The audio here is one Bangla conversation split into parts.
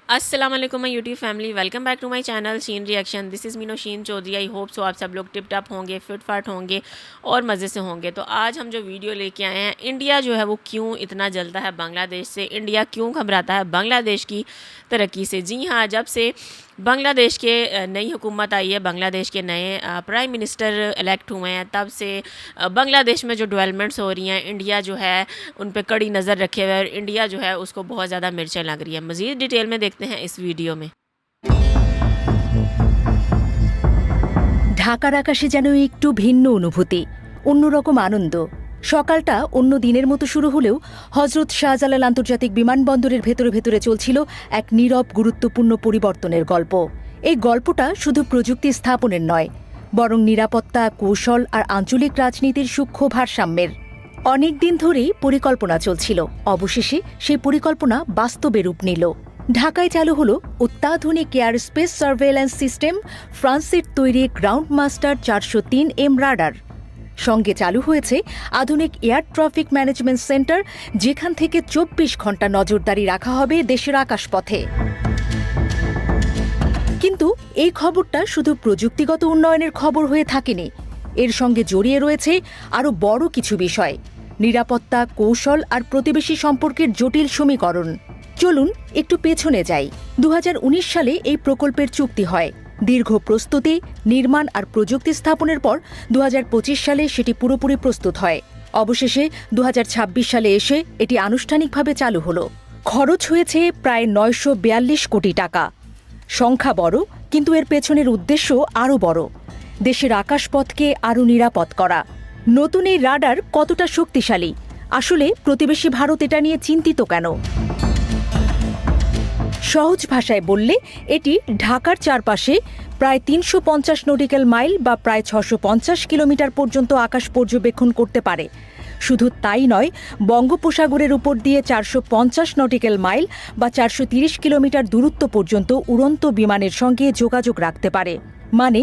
अस्सलाम वालेकुम my YouTube family, welcome back to my channel Sheen reaction. This is Meeno Sheen Chaudhary. I hope so आप सब लोग टिप टॉप होंगे, फिट फाट होंगे और मज़े से होंगे। तो आज हम जो वीडियो लेके आए हैं, इंडिया जो है वो क्यों इतना जलता है बांग्लादेश से, इंडिया क्यों घबराता है बांग्लादेश की तरक्की से। जी हाँ, जब से बांग्लादेश के नई हुकूमत आई है, बांग्लादेश के नए प्राइम मिनिस्टर इलेक्ट हुए हैं, तब से बांग्लादेश में जो डेवलपमेंट्स हो रही हैं, इंडिया जो है उन पर कड़ी नज़र रखे हुए है और इंडिया जो है उसको बहुत ज़्यादा मिर्चें लग रही है। मज़ीद डिटेल में देखते हैं इस वीडियो में। ঢাকার আকাশে যেন একটু ভিন্ন অনুভূতি, অন্যরকম আনন্দ। সকালটা অন্য দিনের মতো শুরু হলেও হজরত শাহজালাল আন্তর্জাতিক বিমানবন্দরের ভেতরে ভেতরে চলছিল এক নীরব গুরুত্বপূর্ণ পরিবর্তনের গল্প। এই গল্পটা শুধু প্রযুক্তি স্থাপনের নয়, বরং নিরাপত্তা, কৌশল আর আঞ্চলিক রাজনীতির সূক্ষ্ম ভারসাম্যের। অনেক দিন ধরেই পরিকল্পনা চলছিল, অবশেষে সেই পরিকল্পনা বাস্তবে রূপ নিল। ঢাকায় চালু হলো অত্যাধুনিক এয়ার স্পেস সার্ভেলেন্স সিস্টেম, ফ্রান্সের তৈরি গ্রাউন্ড মাস্টার 403M রাডার। সঙ্গে চালু হয়েছে আধুনিক এয়ার ট্রাফিক ম্যানেজমেন্ট সেন্টার, যেখান থেকে 24 ঘণ্টা নজরদারি রাখা হবে দেশের আকাশপথে। কিন্তু এই খবরটা শুধু প্রযুক্তিগত উন্নয়নের খবর হয়ে থাকেনি, এর সঙ্গে জড়িয়ে রয়েছে আরও বড় কিছু বিষয়: নিরাপত্তা, কৌশল আর প্রতিবেশী সম্পর্কের জটিল সমীকরণ। চলুন একটু পেছনে যাই। 2019 সালে এই প্রকল্পের চুক্তি হয়। দীর্ঘ প্রস্তুতি, নির্মাণ আর প্রযুক্তি স্থাপনের পর 2025 সালে সেটি পুরোপুরি প্রস্তুত হয়। অবশেষে 2026 সালে এসে এটি আনুষ্ঠানিকভাবে চালু হলো। খরচ হয়েছে প্রায় 942 কোটি টাকা। সংখ্যা বড়, কিন্তু এর পেছনের উদ্দেশ্য আরও বড়: দেশের আকাশপথকে আরও নিরাপদ করা। নতুন এই রাডার কতটা শক্তিশালী? আসলে প্রতিবেশী ভারত এটা নিয়ে চিন্তিত কেন? সহজ ভাষায় বললে, এটি ঢাকার চারপাশে প্রায় 350 নটিক্যাল মাইল বা প্রায় 650 কিলোমিটার পর্যন্ত আকাশ পর্যবেক্ষণ করতে পারে। শুধু তাই নয়, বঙ্গোপসাগরের উপর দিয়ে 450 নটিক্যাল মাইল বা 430 কিলোমিটার দূরত্ব পর্যন্ত উড়ন্ত বিমানের সঙ্গে যোগাযোগ রাখতে পারে। মানে,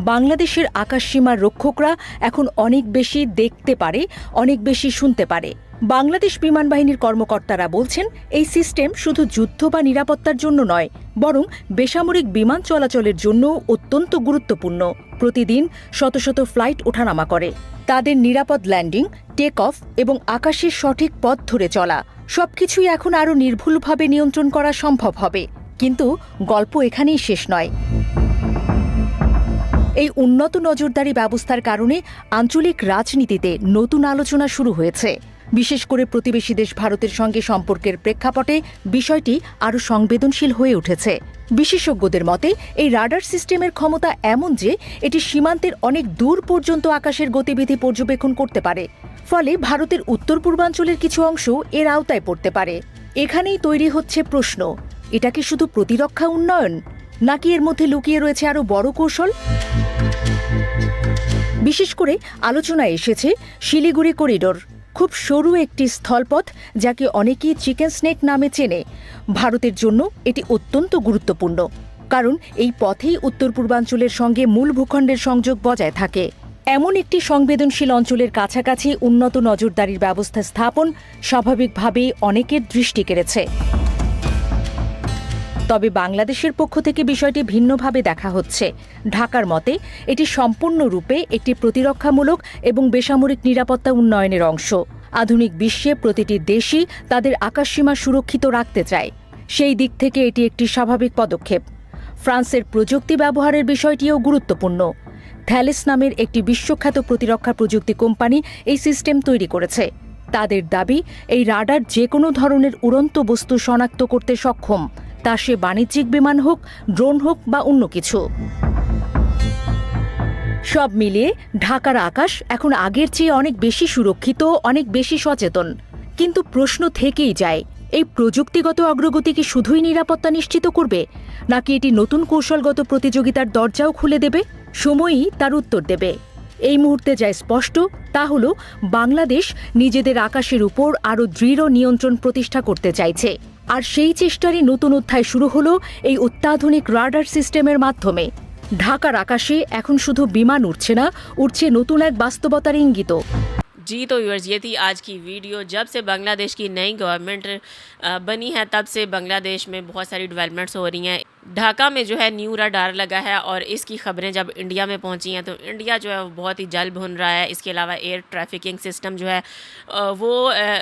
বাংলাদেশের আকাশসীমার রক্ষকরা এখন অনেক বেশি দেখতে পারে, অনেক বেশি শুনতে পারে। বাংলাদেশ বিমান বাহিনীর কর্মকর্তারা বলছেন, এই সিস্টেম শুধু যুদ্ধ বা নিরাপত্তার জন্য নয়, বরং বেসামরিক বিমান চলাচলের জন্য অত্যন্ত গুরুত্বপূর্ণ। প্রতিদিন শত শত ফ্লাইট ওঠানামা করে। তাদের নিরাপদ ল্যান্ডিং, টেক অফ এবং আকাশের সঠিক পথ ধরে চলা, সবকিছুই এখন আরও নির্ভুলভাবে নিয়ন্ত্রণ করা সম্ভব হবে। কিন্তু গল্প এখানেই শেষ নয়। এই উন্নত নজরদারি ব্যবস্থার কারণে আঞ্চলিক রাজনীতিতে নতুন আলোচনা শুরু হয়েছে। বিশেষ করে প্রতিবেশী দেশ ভারতের সঙ্গে সম্পর্কের প্রেক্ষাপটে বিষয়টি আরও সংবেদনশীল হয়ে উঠেছে। বিশেষজ্ঞদের মতে, এই রাডার সিস্টেমের ক্ষমতা এমন যে এটি সীমান্তের অনেক দূর পর্যন্ত আকাশের গতিবিধি পর্যবেক্ষণ করতে পারে। ফলে ভারতের উত্তর পূর্বাঞ্চলের কিছু অংশ এর আওতায় পড়তে পারে। এখানেই তৈরি হচ্ছে প্রশ্ন: এটা কি শুধু প্রতিরক্ষা উন্নয়ন, নাকি এর মধ্যে লুকিয়ে রয়েছে আরও বড় কৌশল? বিশেষ করে আলোচনায় এসেছে শিলিগুড়ি করিডোর, খুব সরু একটি স্থলপথ যাকে অনেকেই চিকেন স্নেক নামে চেনে। ভারতের জন্য এটি অত্যন্ত গুরুত্বপূর্ণ, কারণ এই পথেই উত্তর পূর্বাঞ্চলের সঙ্গে মূল ভূখণ্ডের সংযোগ বজায় থাকে। এমন একটি সংবেদনশীল অঞ্চলের কাছাকাছি উন্নত নজরদারির ব্যবস্থা স্থাপন স্বাভাবিকভাবেই অনেকের দৃষ্টি কেড়েছে। তবে বাংলাদেশের পক্ষ থেকে বিষয়টি ভিন্নভাবে দেখা হচ্ছে। ঢাকার মতে, এটি সম্পূর্ণরূপে একটি প্রতিরক্ষামূলক এবং বেসামরিক নিরাপত্তা উন্নয়নের অংশ। আধুনিক বিশ্বে প্রতিটি দেশই তাদের আকাশসীমা সুরক্ষিত রাখতে চায়। সেই দিক থেকে এটি একটি স্বাভাবিক পদক্ষেপ। ফ্রান্সের প্রযুক্তি ব্যবহারের বিষয়টিও গুরুত্বপূর্ণ। থ্যালেস নামের একটি বিশ্বখ্যাত প্রতিরক্ষা প্রযুক্তি কোম্পানি এই সিস্টেম তৈরি করেছে। তাদের দাবি, এই রাডার যে কোনো ধরনের উড়ন্ত বস্তু শনাক্ত করতে সক্ষম, তা সে বাণিজ্যিক বিমান হোক, ড্রোন হোক বা অন্য কিছু। সব মিলিয়ে ঢাকার আকাশ এখন আগের চেয়ে অনেক বেশি সুরক্ষিত, অনেক বেশি সচেতন। কিন্তু প্রশ্ন থেকেই যায়, এই প্রযুক্তিগত অগ্রগতি কি শুধুই নিরাপত্তা নিশ্চিত করবে, নাকি এটি নতুন কৌশলগত প্রতিযোগিতার দরজাও খুলে দেবে? সময়ই তার উত্তর দেবে। এই মুহূর্তে যা স্পষ্ট তা হল, বাংলাদেশ নিজেদের আকাশের উপর আরও দৃঢ় নিয়ন্ত্রণ প্রতিষ্ঠা করতে চাইছে। আর সেই চেষ্টারই নতুন অধ্যায় শুরু হলো এই অত্যাধুনিক রাডার সিস্টেমের মাধ্যমে। ঢাকার আকাশে এখন শুধু বিমান উড়ছে না, উড়ছে নতুন এক বাস্তবতার ইঙ্গিত। जी तो व्यूअर्स, ये थी आज की वीडियो। जब से बांग्लादेश की नई गवर्नमेंट बनी है तब से बांग्लादेश में बहुत सारी डेवलपमेंट्स हो रही हैं। ढाका में जो है न्यू रडार लगा है और इसकी ख़बरें जब इंडिया में पहुंची हैं तो इंडिया जो है वो बहुत ही जल्द भुन रहा है। इसके अलावा एयर ट्रैफिकिंग सिस्टम जो है वो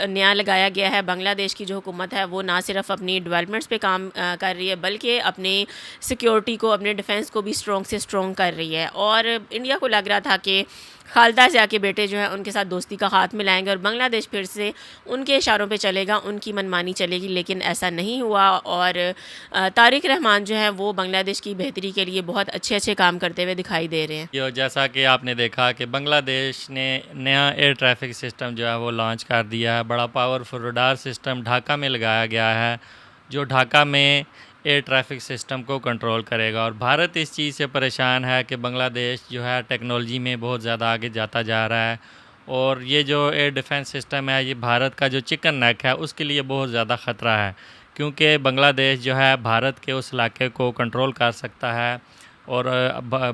नया लगाया गया है। बांग्लादेश की जो हुकूमत है वो ना सिर्फ अपनी डेवलपमेंट्स पे काम कर रही है बल्कि अपनी सिक्योरिटी को, अपने डिफेंस को भी स्ट्रॉन्ग से स्ट्रॉन्ग कर रही है। और इंडिया को लग रहा था कि खालदा से आके बेटे जो है उनके साथ दोस्ती का हाथ मिलाएंगे और बांग्लादेश फिर से उनके इशारों पे चलेगा, उनकी मनमानी चलेगी, लेकिन ऐसा नहीं हुआ। और तारिक रहमान जो है वो बांग्लादेश की बेहतरी के लिए बहुत अच्छे अच्छे काम करते हुए दिखाई दे रहे हैं। यो जैसा कि आपने देखा कि बांग्लादेश ने नया एयर ट्रैफिक सिस्टम जो है वो लॉन्च कर दिया है। बड़ा पावरफुल रडार सिस्टम ढाका में लगाया गया है जो ढाका में एयर ट्रैफिक सिस्टम को कंट्रोल करेगा। और भारत इस चीज़ से परेशान है कि बांग्लादेश जो है टेक्नोलॉजी में बहुत ज़्यादा आगे जाता जा रहा है और ये जो एयर डिफेंस सिस्टम है ये भारत का जो चिकन नेक है उसके लिए बहुत ज़्यादा ख़तरा है, क्योंकि बांग्लादेश जो है भारत के उस इलाके को कंट्रोल कर सकता है और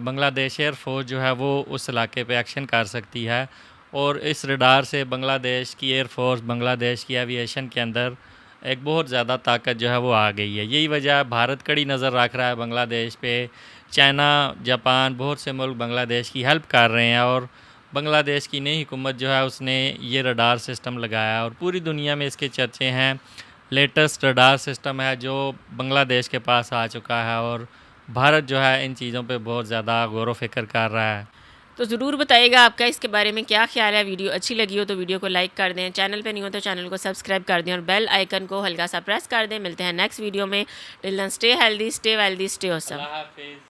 बांग्लादेश एयर फोर्स जो है वो उस इलाके पे एक्शन कर सकती है। और इस रडार से बांग्लादेश की एयर फोर्स, बांग्लादेश की एविएशन के अंदर एक बहुत ज़्यादा ताकत जो है वो आ गई है। यही वजह है भारत कड़ी नज़र रख रहा है बांग्लादेश पे। चाइना, जापान, बहुत से मुल्क बांग्लादेश की हेल्प कर रहे हैं और बांग्लादेश की नई हुकूमत जो है उसने ये रडार सिस्टम लगाया और पूरी दुनिया में इसके चर्चे हैं। लेटेस्ट रडार सिस्टम है जो बांग्लादेश के पास आ चुका है और भारत जो है इन चीज़ों पे बहुत ज़्यादा गौर व फिक्र कर रहा है। तो ज़रूर बताइएगा आपका इसके बारे में क्या ख्याल है। वीडियो अच्छी लगी हो तो वीडियो को लाइक कर दें, चैनल पे नहीं हो तो चैनल को सब्सक्राइब कर दें और बेल आइकन को हल्का सा प्रेस कर दें। मिलते हैं नेक्स्ट वीडियो में। Till then stay healthy, stay wealthy, stay awesome.